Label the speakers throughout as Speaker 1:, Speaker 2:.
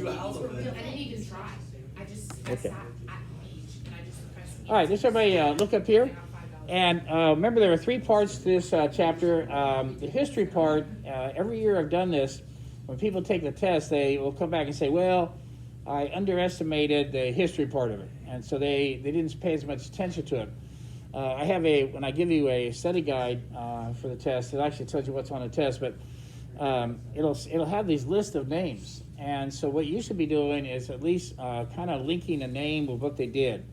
Speaker 1: you out of
Speaker 2: I
Speaker 1: it.
Speaker 2: didn't even try. I
Speaker 3: Okay.
Speaker 2: sat at the beach and I just pressed.
Speaker 3: All right, just everybody look up here. And remember, there are 3 parts to this chapter. The history part, every year I've done this. When people take the test, they will come back and say, well, I underestimated the history part of it. And so they didn't pay as much attention to it. I have when I give you a study guide for the test, it actually tells you what's on the test, but it'll have these lists of names. And so what you should be doing is at least kind of linking a name with what they did.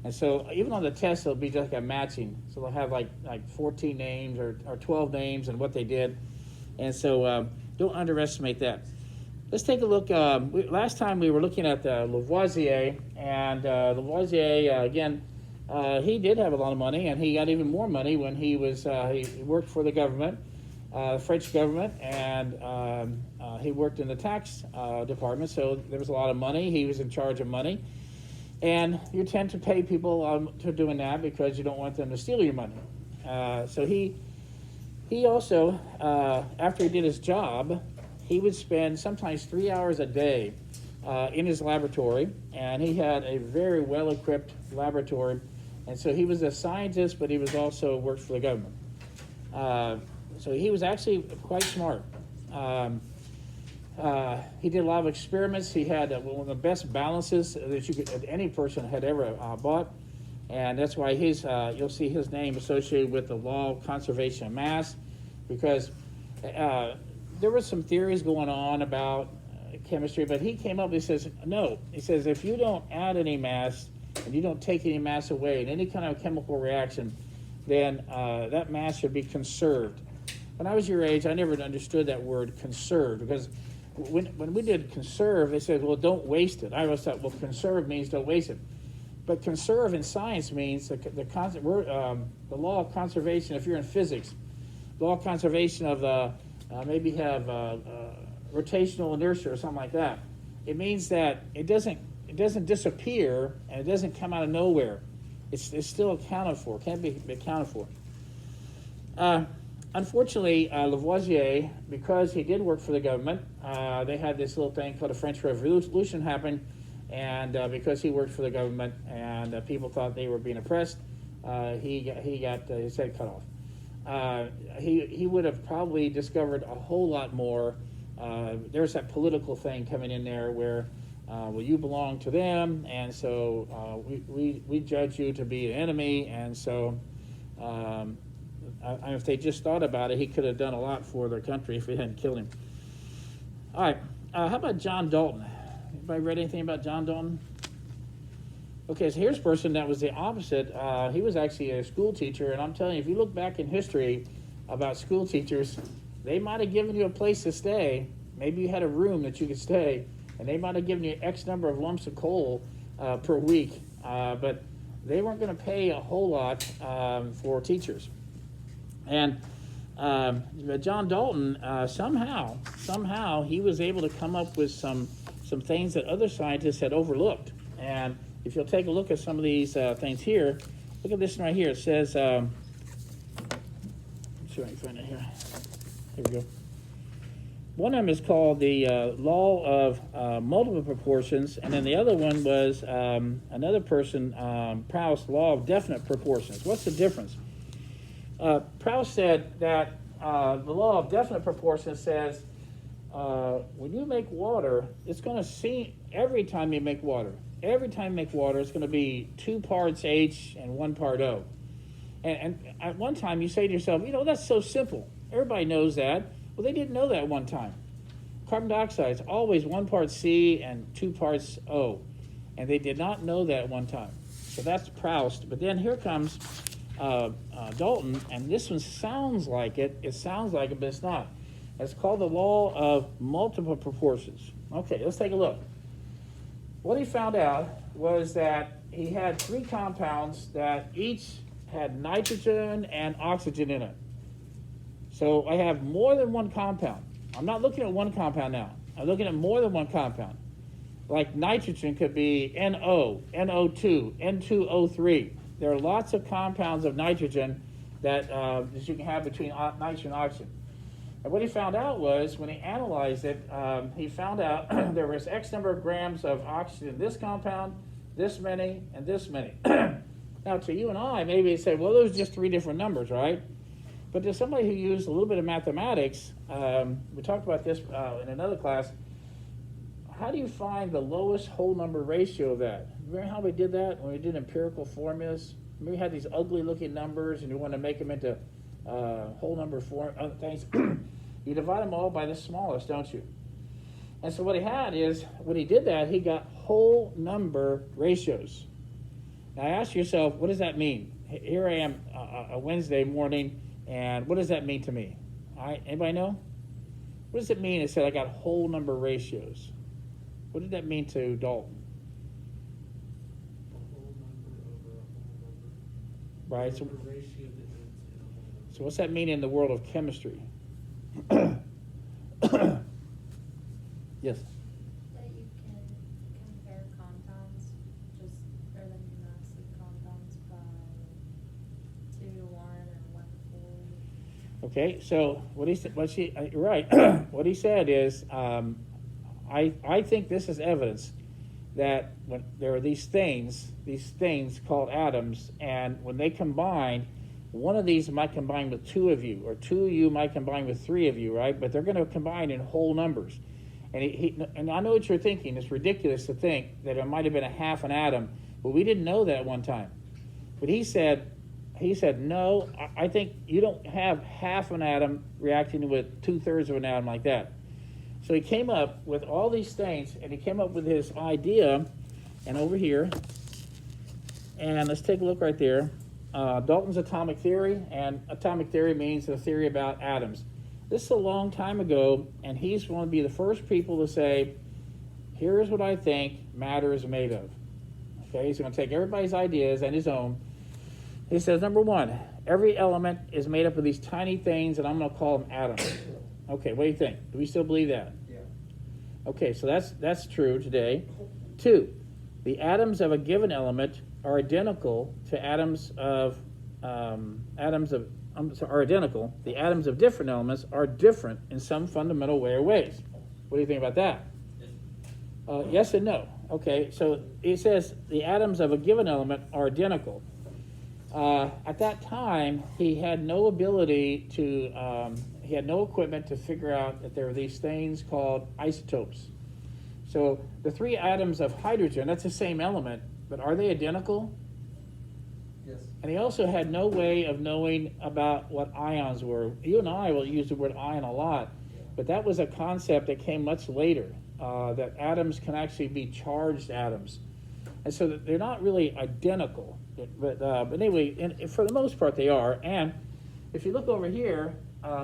Speaker 3: And so even on the test, it'll be just like a matching. So they'll have like 14 names or 12 names and what they did. And so don't underestimate that. Let's take a look. Last time we were looking at Lavoisier. And Lavoisier, again, he did have a lot of money. And he got even more money when he worked for the government, French government. And he worked in the tax department. So there was a lot of money. He was in charge of money. And you tend to pay people to doing that because you don't want them to steal your money. So he also, after he did his job, he would spend sometimes 3 hours a day in his laboratory, and he had a very well-equipped laboratory. And so he was a scientist, but he was also worked for the government. So he was actually quite smart. He did a lot of experiments. He had one of the best balances that any person had ever bought, and that's why you'll see his name associated with the law of conservation of mass, because there were some theories going on about chemistry, but he came up and he says, no. He says, if you don't add any mass and you don't take any mass away in any kind of chemical reaction, then that mass should be conserved. When I was your age, I never understood that word conserved, because when we did conserve, they said, well, don't waste it. I always thought, well, conserve means don't waste it. But conserve in science means the law of conservation. If you're in physics, law of conservation of maybe have rotational inertia or something like that. It means that it doesn't disappear and it doesn't come out of nowhere. It's still accounted for. Can't be accounted for. Unfortunately, Lavoisier, because he did work for the government, they had this little thing called the French Revolution happen, and because he worked for the government and people thought they were being oppressed, he got his head cut off. He would have probably discovered a whole lot more. There's that political thing coming in there where, well, you belong to them, and so we judge you to be an enemy, and so if they just thought about it, he could have done a lot for their country if we hadn't killed him. All right, how about John Dalton? Anybody read anything about John Dalton? Okay, so here's a person that was the opposite. He was actually a school teacher, and I'm telling you, if you look back in history about school teachers, they might have given you a place to stay. Maybe you had a room that you could stay, and they might have given you X number of lumps of coal per week, but they weren't going to pay a whole lot for teachers. And John Dalton, somehow he was able to come up with some things that other scientists had overlooked. And if you'll take a look at some of these things here, look at this one right here. It says, let's see if I can find it here. Here we go. One of them is called the law of multiple proportions, and then the other one was another person, Proust, law of definite proportions. What's the difference? Proust said that the law of definite proportions says when you make water, it's going to seem, every time you make water, it's going to be 2 parts H and 1 part O. And at one time you say to yourself, that's so simple. Everybody knows that. Well, they didn't know that at one time. Carbon dioxide is always 1 part C and 2 parts O. And they did not know that at one time. So that's Proust. But then here comes Dalton, and this one sounds like it. It sounds like it, but it's not. It's called the law of multiple proportions. Okay, let's take a look. What he found out was that he had 3 compounds that each had nitrogen and oxygen in it. So I have more than 1 compound. I'm not looking at 1 compound now. I'm looking at more than 1 compound. Like nitrogen could be NO, NO2, N2O3. There are lots of compounds of nitrogen that you can have between nitrogen and oxygen. And what he found out was, when he analyzed it, he found out there was X number of grams of oxygen in this compound, this many, and this many. Now, to you and I, maybe you say, well, those are just three different numbers, right? But to somebody who used a little bit of mathematics, we talked about this in another class, how do you find the lowest whole number ratio of that? Remember how we did that when we did empirical formulas? Remember we had these ugly looking numbers and you want to make them into whole number form things? You divide them all by the smallest, don't you? And so what he had is, when he did that, he got whole number ratios. Now ask yourself, what does that mean? Here I am a Wednesday morning, and what does that mean to me? Anybody know? What does it mean? It said I got whole number ratios. What did that mean to Dalton?
Speaker 1: A whole number over a whole number.
Speaker 3: Right. So,
Speaker 1: The ratio that means in a whole number.
Speaker 3: so what's that mean in the world of chemistry? Yes.
Speaker 4: That you can compare compounds, just or the mass of compounds by 2 to 1 or 1 to 4.
Speaker 3: Okay. So you're right. What he said is, I think this is evidence that when there are these things called atoms, and when they combine, one of these might combine with 2 of you, or 2 of you might combine with 3 of you, right? But they're going to combine in whole numbers. And I know what you're thinking. It's ridiculous to think that it might have been a half an atom, but we didn't know that at one time. But he said, no, I think you don't have half an atom reacting with 2/3 of an atom like that. So he came up with all these things, and he came up with his idea, and over here, and let's take a look right there. Dalton's atomic theory, and atomic theory means the theory about atoms. This is a long time ago, and he's going to be the first people to say, here's what I think matter is made of. Okay, he's going to take everybody's ideas and his own. He says, number 1, every element is made up of these tiny things, and I'm going to call them atoms. Okay, what do you think? Do we still believe that?
Speaker 1: Yeah.
Speaker 3: Okay, so that's true today. 2, the atoms of a given element are identical to atoms of are identical. The atoms of different elements are different in some fundamental way or ways. What do you think about that? Yes and no. Okay, so it says the atoms of a given element are identical. At that time, he had no ability to, he had no equipment to figure out that there were these things called isotopes. So the 3 atoms of hydrogen, that's the same element, but are they identical?
Speaker 1: Yes.
Speaker 3: And he also had no way of knowing about what ions were. You and I will use the word ion a lot, but that was a concept that came much later, that atoms can actually be charged atoms. And so they're not really identical, but anyway, for the most part they are. And if you look over here,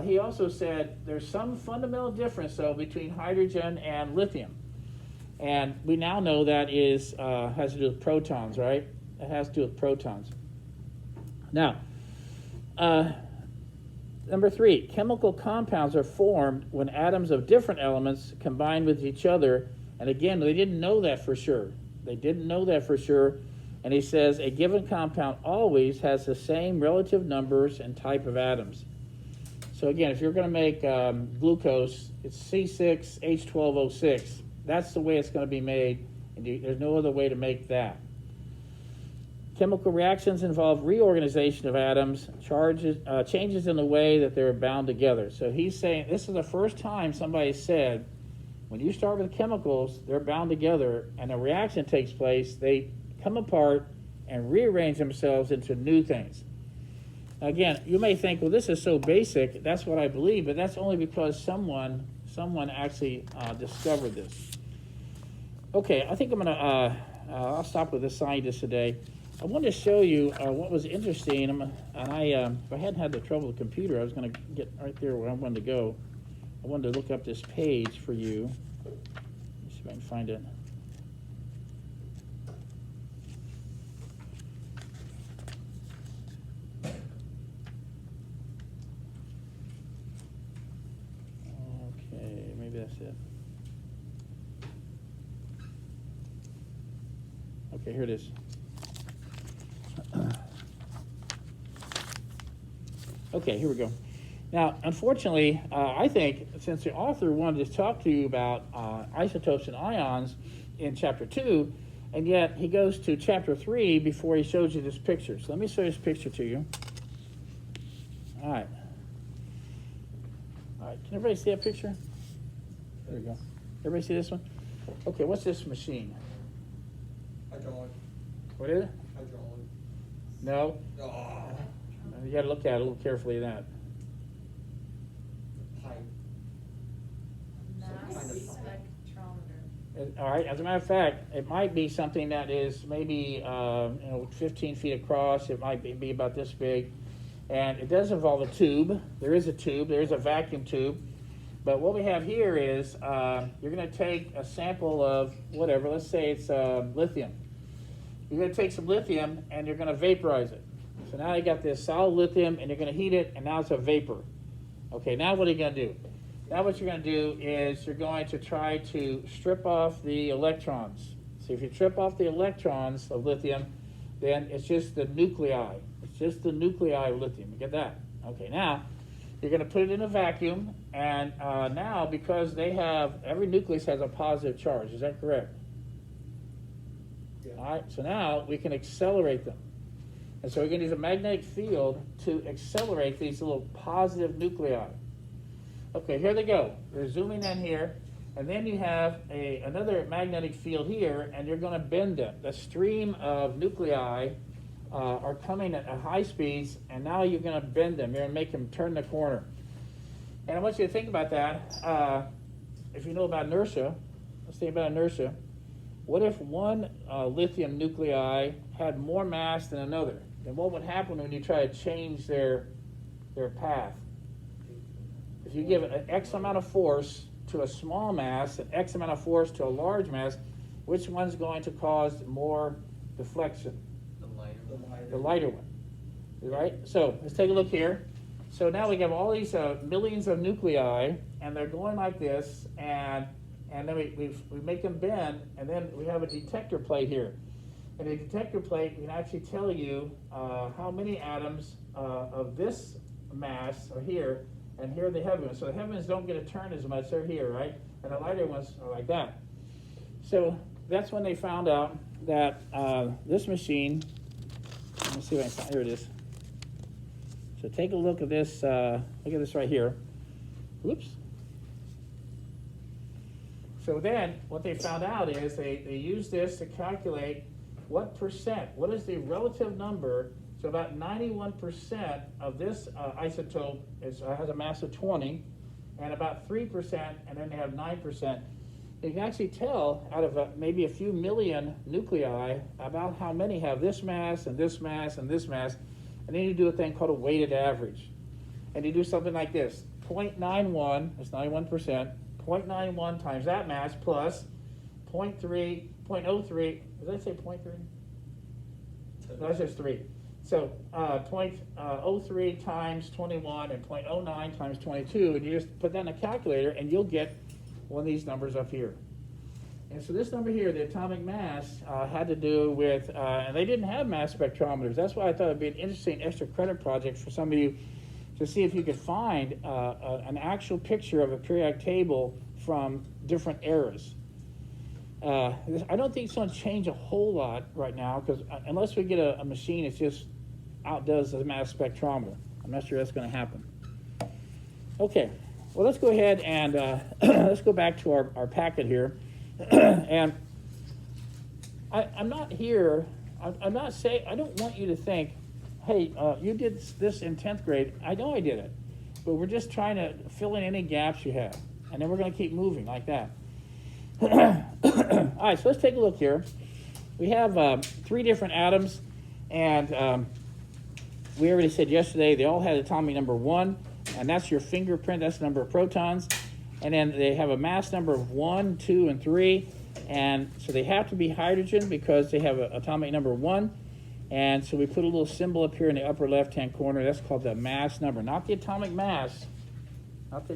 Speaker 3: he also said there's some fundamental difference, though, between hydrogen and lithium. And we now know that has to do with protons, right? It has to do with protons. Now, number 3, chemical compounds are formed when atoms of different elements combine with each other. And again, they didn't know that for sure. And he says a given compound always has the same relative numbers and type of atoms. So again, if you're going to make glucose, it's C6H12O6. That's the way it's going to be made, and there's no other way to make that. Chemical reactions involve reorganization of atoms, changes in the way that they're bound together. So he's saying this is the first time somebody said, when you start with chemicals, they're bound together, and a reaction takes place, they come apart and rearrange themselves into new things. Now again, you may think, well, this is so basic, that's what I believe, but that's only because someone actually discovered this. Okay, I think I'm going to, I'll stop with this scientist today. I wanted to show you what was interesting, and if I hadn't had the trouble with the computer, I was going to get right there where I wanted to go. I wanted to look up this page for you. Let's see if I can find it. Okay, maybe that's it. Okay, here it is. Okay, here we go. Now, unfortunately, I think since the author wanted to talk to you about isotopes and ions in chapter 2, and yet he goes to chapter 3 before he shows you this picture. So let me show this picture to you. All right. All right, can everybody see that picture? There we go. Everybody see this one? Okay, what's this machine?
Speaker 1: Hydraulic.
Speaker 3: What is it?
Speaker 1: Hydraulic.
Speaker 3: No?
Speaker 1: Oh.
Speaker 3: You got to look at it a little carefully, that.
Speaker 1: Pipe.
Speaker 4: Mass
Speaker 1: kind of-
Speaker 4: spectrometer.
Speaker 3: All right, as a matter of fact, it might be something that is maybe 15 feet across. It might be about this big. And it does involve a tube. There is a tube. There is a vacuum tube. But what we have here is you're going to take a sample of whatever. Let's say it's lithium. You're going to take some lithium and you're going to vaporize it. So now you got this solid lithium and you're going to heat it, and now it's a vapor. Okay, now what are you going to do? Now what you're going to do is you're going to try to strip off the electrons. So if you strip off the electrons of lithium, then it's just the nuclei. It's just the nuclei of lithium. You get that? Okay, now you're going to put it in a vacuum, and now because every nucleus has a positive charge. Is that correct?
Speaker 1: Yeah.
Speaker 3: All right, so now we can accelerate them. And so we're going to use a magnetic field to accelerate these little positive nuclei. Okay, here they go. They're zooming in here, and then you have another magnetic field here, and you're going to bend them. The stream of nuclei are coming at high speeds, and now you're going to bend them. You're going to make them turn the corner. And I want you to think about that. If you know about inertia, let's think about inertia. What if one lithium nuclei had more mass than another? Then what would happen when you try to change their path? If you give an X amount of force to a small mass, an X amount of force to a large mass, which one's going to cause more deflection? The lighter one. Right? So let's take a look here. So now we have all these millions of nuclei, and they're going like this, and then we make them bend, and then we have a detector plate here. And the detector plate can actually tell you how many atoms of this mass are here, and here are the heavy ones. So the heavy ones don't get a turn as much, they're here, right? And the lighter ones are like that. So that's when they found out that this machine, let me see if I can find, here it is. So take a look at this right here. Whoops. So then what they found out is they used this to calculate what is the relative number. So about 91% of this isotope has a mass of 20, and about 3%, and then they have 9%. You can actually tell out of maybe a few million nuclei about how many have this mass and this mass and this mass, and then you do a thing called a weighted average. And you do something like this: 0.91, that's 91%, 0.91 times that mass plus 0.03, did I say 0.3? No, that's just 3. So 0.03 times 21 and 0.09 times 22, and you just put that in a calculator, and you'll get one of these numbers up here. And so this number here, the atomic mass, had to do with, and they didn't have mass spectrometers. That's why I thought it'd be an interesting extra credit project for some of you to see if you could find an actual picture of a periodic table from different eras. I don't think it's going to change a whole lot right now, because unless we get a machine that just outdoes the mass spectrometer, I'm not sure that's going to happen. Okay, well, let's go ahead and let's go back to our packet here. And I'm not here, I'm not saying, I don't want you to think, hey, you did this in 10th grade. I know I did it, but we're just trying to fill in any gaps you have, and then we're going to keep moving like that. All right, so let's take a look here. We have 3 different atoms, and we already said yesterday they all had atomic number 1, and that's your fingerprint, that's the number of protons. And then they have a mass number of 1, 2, and 3, and so they have to be hydrogen because they have an atomic number 1. And so we put a little symbol up here in the upper left-hand corner. That's called the mass number, not the atomic mass, but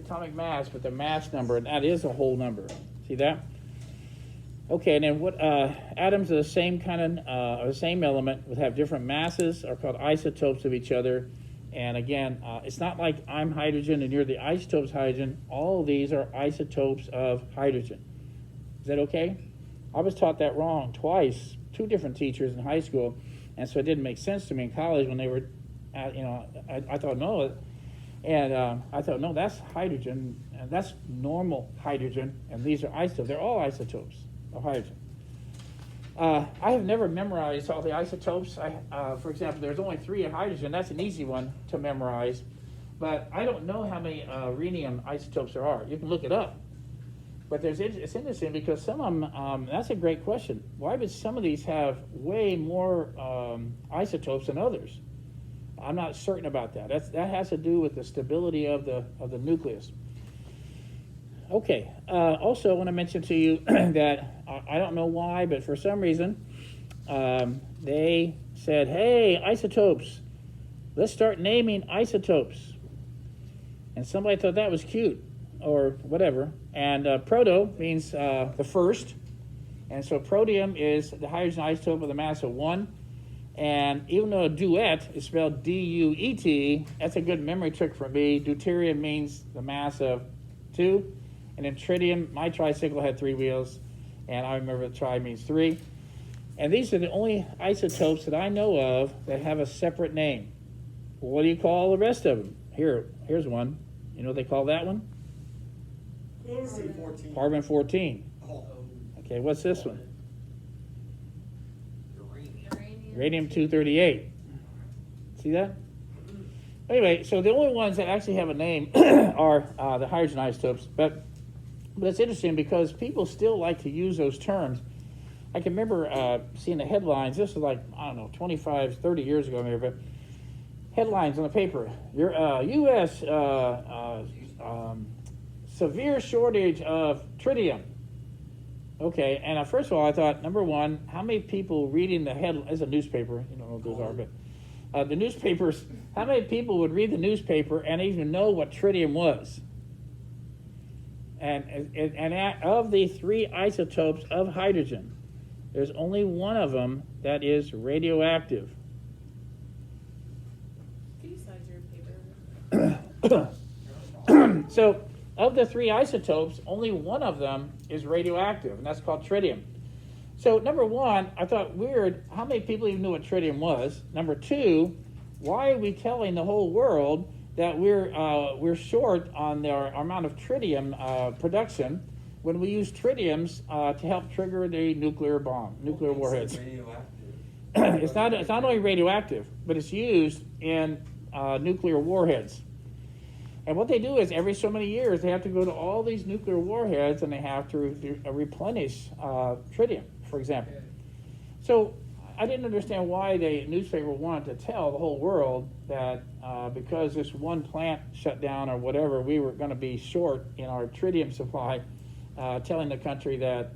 Speaker 3: the mass number, and that is a whole number. See that? Okay, and then what atoms of the same kind of, or the same element would have different masses are called isotopes of each other, And again, it's not like I'm hydrogen and you're the isotopes hydrogen. All of these are isotopes of hydrogen. Is that okay? I was taught that wrong twice, two different teachers in high school, and so it didn't make sense to me in college when they were, I thought, no, and I thought, no, that's hydrogen, and that's normal hydrogen, and these are isotopes. They're all isotopes of hydrogen. I have never memorized all the isotopes. For example, there's only 3 of hydrogen. That's an easy one to memorize. But I don't know how many rhenium isotopes there are. You can look it up. But it's interesting because some of them, that's a great question. Why would some of these have way more isotopes than others? I'm not certain about that. That has to do with the stability of the nucleus. Okay, also I want to mention to you that I don't know why, but for some reason, they said, hey, isotopes, let's start naming isotopes. And somebody thought that was cute, or whatever. And proto means the first. And so protium is the hydrogen isotope with a mass of 1. And even though duet is spelled D-U-E-T, that's a good memory trick for me. Deuterium means the mass of 2. And then tritium, my tricycle had 3 wheels, and I remember the tri means 3. And these are the only isotopes that I know of that have a separate name. What do you call the rest of them? Here's one. You know what they call that one?
Speaker 1: C14.
Speaker 3: Carbon-14.
Speaker 1: Oh.
Speaker 3: Okay, what's this one?
Speaker 4: Uranium.
Speaker 3: Radium-238. See that? Anyway, so the only ones that actually have a name are the hydrogen isotopes. But it's interesting because people still like to use those terms. I can remember seeing the headlines. This was like, I don't know, 25, 30 years ago maybe. But headlines on the paper. Your U.S. Severe shortage of tritium. Okay, and first of all, I thought, number one, how many people reading the headline, as a newspaper, you don't know what those are, but the newspapers, how many people would read the newspaper and even know what tritium was? And of the 3 isotopes of hydrogen, there's only one of them that is radioactive.
Speaker 2: Can you size your paper?
Speaker 3: So, of the 3 isotopes, only one of them is radioactive, and that's called tritium. So, number one, I thought, weird, how many people even knew what tritium was? Number two, why are we telling the whole world that we're short on our amount of tritium production when we use tritiums to help trigger the nuclear bomb, nuclear warheads? It's not only radioactive, but it's used in nuclear warheads. And what they do is every so many years they have to go to all these nuclear warheads and they have to replenish tritium, for example. So I didn't understand why the newspaper wanted to tell the whole world that because this one plant shut down or whatever, we were going to be short in our tritium supply, telling the country that,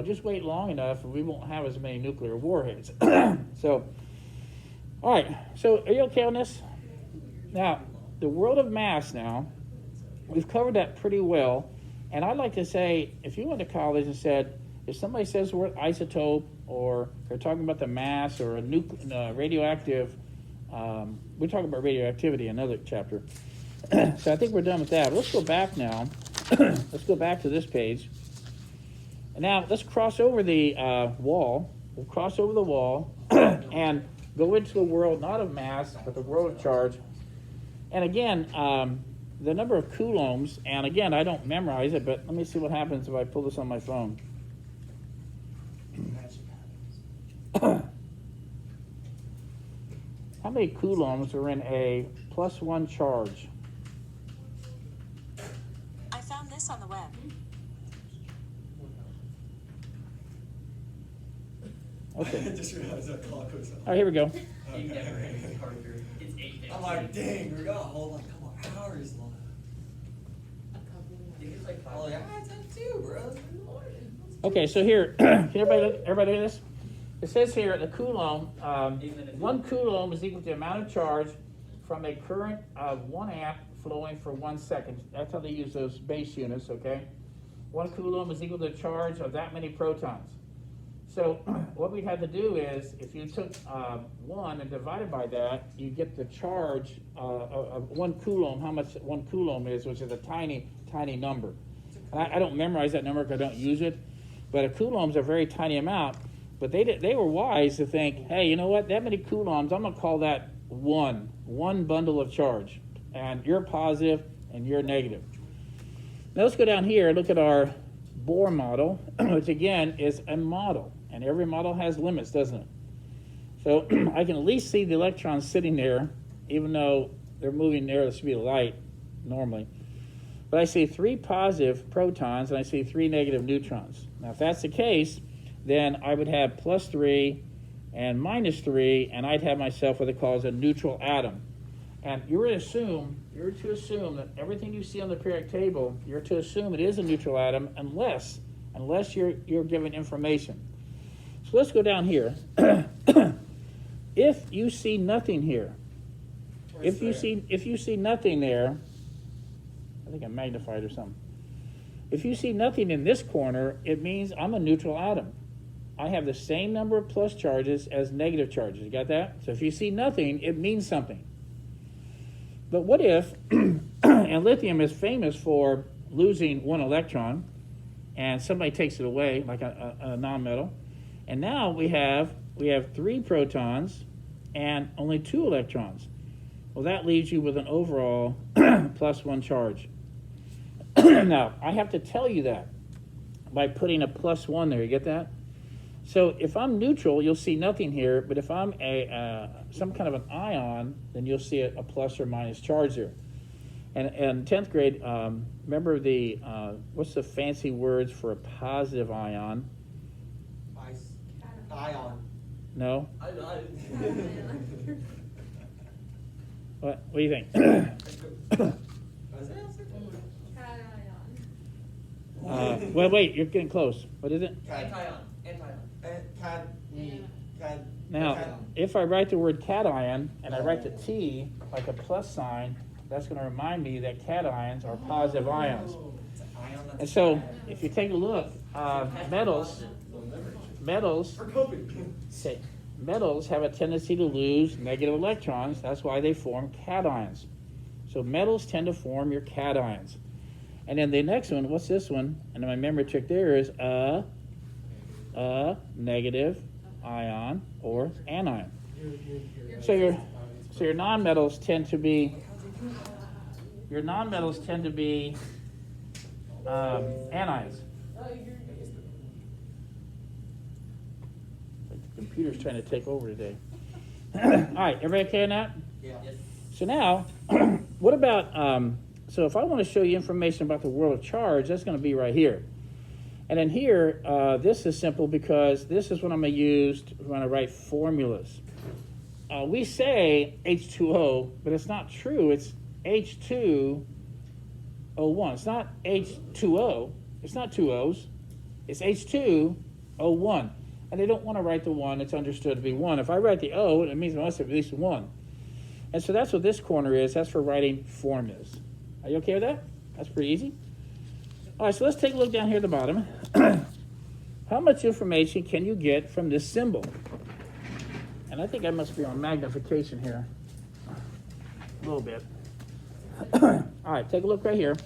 Speaker 3: just wait long enough and we won't have as many nuclear warheads. So, all right, so are you okay on this? Now, the world of mass now, we've covered that pretty well, and I'd like to say, if you went to college and said, if somebody says the word isotope, or they're talking about the mass, or a radioactive, we're talking about radioactivity in another chapter. So I think we're done with that. Let's go back now. Let's go back to this page. And now let's cross over the wall. We'll cross over the wall and go into the world, not of mass, but the world of charge. And again, the number of coulombs, and again, I don't memorize it, but let me see what happens if I pull this on my phone. How many coulombs are in a +1 charge?
Speaker 5: I found this on the web.
Speaker 3: Okay.
Speaker 1: I just realized that clock was on.
Speaker 3: All right, here we go.
Speaker 2: It's 8:15.
Speaker 1: I'm like, dang, we got a whole like couple hours left.
Speaker 2: A couple.
Speaker 1: Oh yeah, it's at 2, bro.
Speaker 3: Okay, so here, can everybody do this? It says here the coulomb, 1 coulomb is equal to the amount of charge from a current of 1 amp flowing for 1 second. That's how they use those base units, okay? 1 coulomb is equal to the charge of that many protons. So what we'd have to do is, if you took 1 and divided by that, you get the charge of 1 coulomb, how much 1 coulomb is, which is a tiny, tiny number. And I don't memorize that number because I don't use it, but a coulomb's a very tiny amount. But they were wise to think, hey, you know what, that many coulombs, I'm going to call that one bundle of charge. And you're positive and you're negative. Now let's go down here and look at our Bohr model, which again is a model. And every model has limits, doesn't it? So I can at least see the electrons sitting there, even though they're moving near the speed of light normally. But I see 3 positive protons and I see 3 negative neutrons. Now if that's the case, then I would have +3 and -3, and I'd have myself what they call as a neutral atom. And you're to assume that everything you see on the periodic table, you're to assume it is a neutral atom unless you're given information. So let's go down here. If you see nothing here, if you see nothing there, I think I'm magnified or something. If you see nothing in this corner, it means I'm a neutral atom. I have the same number of plus charges as negative charges. You got that? So if you see nothing, it means something. But what if, and lithium is famous for losing 1 electron, and somebody takes it away, like a nonmetal, and now we have 3 protons and only 2 electrons. Well, that leaves you with an overall +1 charge. Now, I have to tell you that by putting a +1 there. You get that? So if I'm neutral, you'll see nothing here, but if I'm some kind of an ion, then you'll see a plus or minus charge there. And in 10th grade, remember the, what's the fancy words for a positive ion?
Speaker 1: Ion.
Speaker 3: No?
Speaker 1: I
Speaker 3: What do you think? Well, wait, you're getting close. What is it?
Speaker 1: Cation.
Speaker 3: Now, if I write the word cation and I write the T like a plus sign, that's going to remind me that cations are positive ions. And so, if you take a look, metals have a tendency to lose negative electrons. That's why they form cations. So metals tend to form your cations. And then the next one, what's this one? And my memory trick there is a negative ion or anion. So your nonmetals tend to be anions. The computer's trying to take over today. All right, everybody okay on that?
Speaker 1: Yeah.
Speaker 3: So now, what about, so if I want to show you information about the world of charge, that's going to be right here. And then here, this is simple because this is what I'm going to use when I write formulas. We say H2O, but it's not true. It's H2O1. It's not H2O. It's not 2 O's. It's H2O1. And they don't want to write the 1. It's understood to be 1. If I write the O, it means it must have at least 1. And so that's what this corner is. That's for writing formulas. Are you okay with that? That's pretty easy. All right, so let's take a look down here at the bottom. How much information can you get from this symbol? And I think I must be on magnification here. A little bit. All right, take a look right here.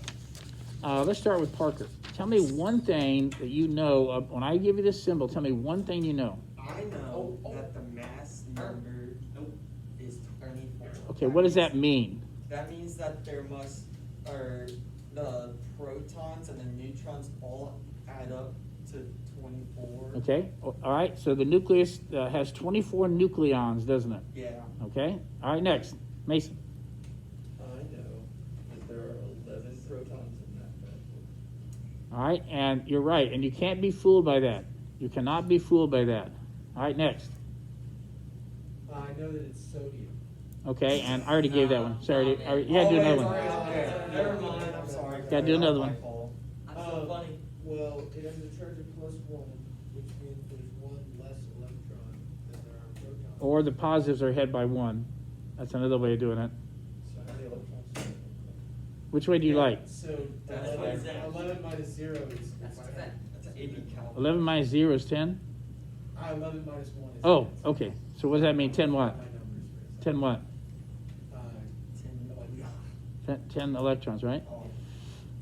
Speaker 3: Let's start with Parker. Tell me one thing that you know. When I give you this symbol, tell me one thing you know.
Speaker 1: I know that the mass number is 24.
Speaker 3: Okay, what does that mean?
Speaker 1: That means that the protons and the neutrons all add up to 24.
Speaker 3: Okay, all right, so the nucleus has 24 nucleons, doesn't it?
Speaker 1: Yeah.
Speaker 3: Okay, all right, next. Mason.
Speaker 6: I know that there are 11 protons in that bad boy.
Speaker 3: All right, and you're right, and you can't be fooled by that. You cannot be fooled by that. All right, next.
Speaker 6: I know that it's sodium.
Speaker 3: Okay, and I already gave that one. Sorry, you gotta do another one.
Speaker 1: Never mind, I'm sorry.
Speaker 3: Gotta do another one.
Speaker 1: I'm so funny.
Speaker 6: Well, it has a charge of +1, which means there's 1 less electron than there are protons.
Speaker 3: Or the positives are ahead by 1. That's another way of doing it.
Speaker 6: So how many electrons?
Speaker 3: Which way do you like?
Speaker 6: So
Speaker 1: That's
Speaker 6: 11 minus 0 is
Speaker 1: That's an AP calc.
Speaker 3: 11 minus 0 is 10?
Speaker 6: 11 minus 1 is.
Speaker 3: Oh,
Speaker 6: 10.
Speaker 3: okay. So what does that mean? 10 what?
Speaker 6: My numbers for a
Speaker 3: 10 what?
Speaker 6: second.
Speaker 3: 10 electrons, right?
Speaker 1: Oh,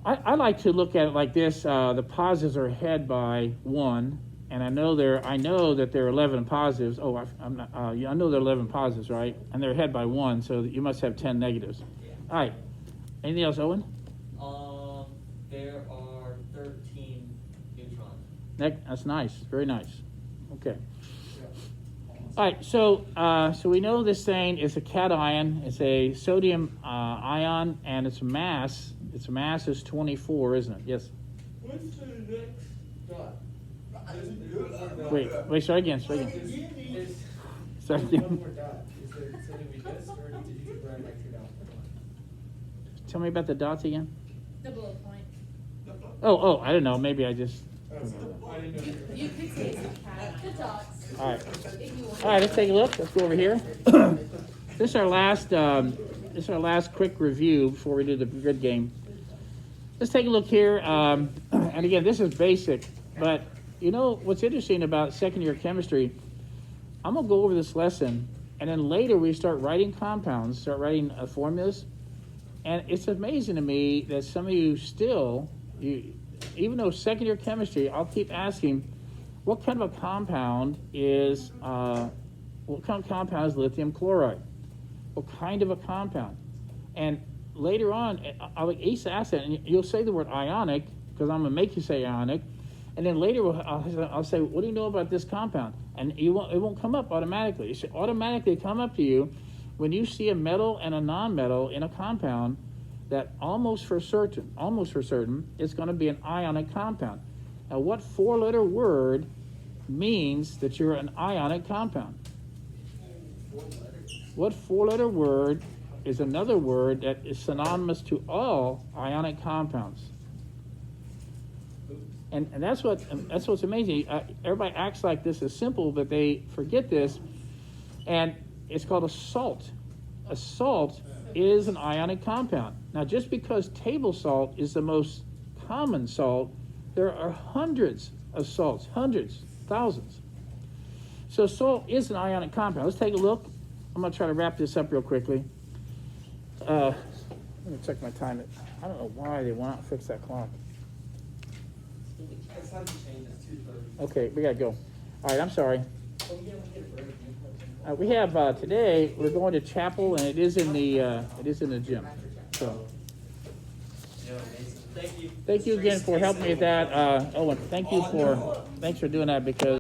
Speaker 3: I like to look at it like this. The positives are ahead by 1, and I know that there are 11 positives. Oh, I'm not. I know there are 11 positives, right? And they're ahead by 1, so you must have 10 negatives.
Speaker 1: yeah.
Speaker 3: All right. Anything else, Owen?
Speaker 1: There are 13 neutrons.
Speaker 3: That's nice. Very nice. Okay.
Speaker 1: Yeah.
Speaker 3: All right. So we know this thing is a cation. It's a sodium ion, and its mass. Its mass is 24, isn't it? Yes.
Speaker 6: What's the next dot?
Speaker 3: Wait. Start again.
Speaker 6: There's
Speaker 3: Start
Speaker 6: one
Speaker 3: again.
Speaker 6: more dot. Is there something we missed, or did you just write like 2 dots?
Speaker 3: Tell me about the dots again.
Speaker 4: The bullet point.
Speaker 3: Oh, I don't know. Maybe I just.
Speaker 6: I didn't know.
Speaker 2: You could say it's a cat.
Speaker 4: The dots.
Speaker 3: All right.
Speaker 4: If you want.
Speaker 3: All right. Let's take a look. Let's go over here. This is our last. This is our last quick review before we do the grid game. Let's take a look here. And again, this is basic, but you know what's interesting about second year chemistry? I'm gonna go over this lesson, and then later we start writing compounds, start writing formulas, and it's amazing to me that some of you still, even though second year chemistry, I'll keep asking, what kind of a compound is lithium chloride? What kind of a compound? And later on, I'll ask that, and you'll say the word ionic, because I'm going to make you say ionic, and then later I'll say, what do you know about this compound? And it won't come up automatically. It should automatically come up to you when you see a metal and a non-metal in a compound that almost for certain, it's going to be an ionic compound. Now, what 4-letter word means that you're an ionic compound? What 4-letter word is another word that is synonymous to all ionic compounds? And that's what's amazing. Everybody acts like this is simple, but they forget this. And it's called a salt. A salt is an ionic compound. Now, just because table salt is the most common salt, there are hundreds of salts, hundreds, thousands. So salt is an ionic compound. Let's take a look. I'm going to try to wrap this up real quickly. Let me check my time. I don't know why they want to fix that clock.
Speaker 1: It's not to change, it's 2:30.
Speaker 3: Okay, we got to go. All right, I'm sorry.
Speaker 1: Oh, yeah, we get a break.
Speaker 3: We have today. We're going to chapel, and it is in the gym. So
Speaker 1: Yeah, Mason. Thank you.
Speaker 3: thank you again for helping me with that, Owen. Thanks for doing that because.